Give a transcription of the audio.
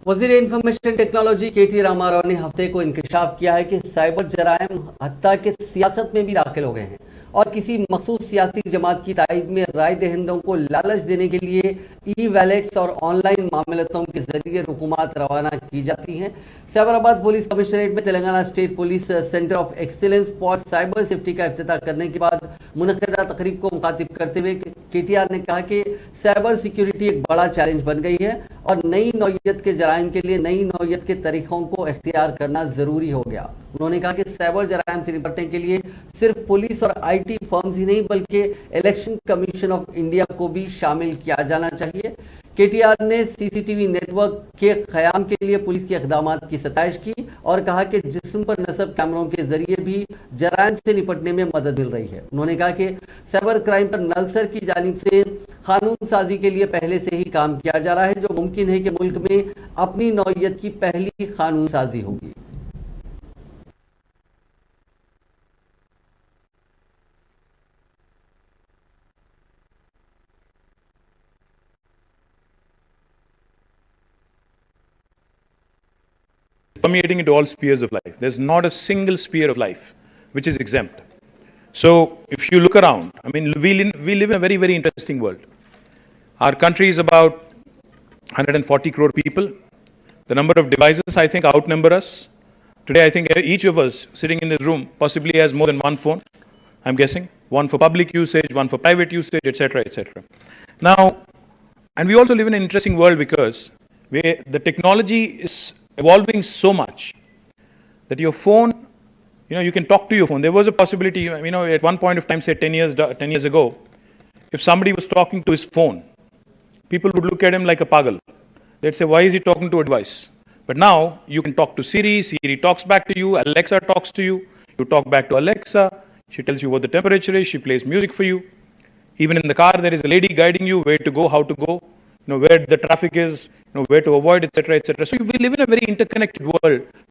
वज़ीर information technology KTR Rama Rao ने हफ्ते को इंकशाफ किया है कि साइबर जराइम हत्या के सियासत में भी दाखिल हो गए हैं और किसी मखसूस सियासी जमात की तायद में राय दहिंदों को लालच देने के लिए ई वैलेट्स और ऑनलाइन मामलतों के जरिए रकूमात रवाना की जाती हैं। सैबराबाद पुलिस कमिश्नरेट में Telangana state police centre of excellence for cyber safety का इफ्तिताह करने के बाद मुनक्किदा तकरीब को मुखातिब करते हुए KTR ने कहा कि साइबर सिक्योरिटी एक बड़ा चैलेंज बन गई है और नई नौयत के जराइम के लिए नई नौयत के तरीकों को इख्तियार करना जरूरी हो गया। उन्होंने कहा कि साइबर जराइम से निपटने के लिए सिर्फ पुलिस और IT फर्म्स ही नहीं बल्कि इलेक्शन कमीशन ऑफ इंडिया को भी शामिल किया जाना चाहिए। KTR ने CCTV नेटवर्क के क़याम के लिए पुलिस के इक़दामात की सताइश की और कहा कि जिस्म पर नस्ब कैमरों के जरिए भी जराइम से निपटने में मदद मिल रही है। उन्होंने कहा कि साइबर क्राइम पर नलसर की जानिब से कानून साजी के लिए पहले से ही काम किया जा रहा है, जो मुमकिन है कि मुल्क में अपनी नौयत की पहली कानून साजी होगी। Permeating into all spheres of life. There's not a single sphere of life which is exempt. So if you look around, I mean, we live in a very, very interesting world. Our country is about 140 crore people. The number of devices, I think, outnumber us. Today, I think each of us sitting in this room possibly has more than one phone, I'm guessing. One for public usage, one for private usage, etc., etc. Now, and we also live in an interesting world because the technology is evolving so much that your phone, you can talk to your phone. There was a possibility, at one point of time, say 10 years ago, if somebody was talking to his phone, people would look at him like a pagal. They'd say, why is he talking to a device? But now you can talk to Siri, Siri talks back to you, Alexa talks to you, you talk back to Alexa, she tells you what the temperature is, she plays music for you. Even in the car, there is a lady guiding you where to go, how to go, where the traffic is, where to avoid, etc., etc. So we live in a very interconnected world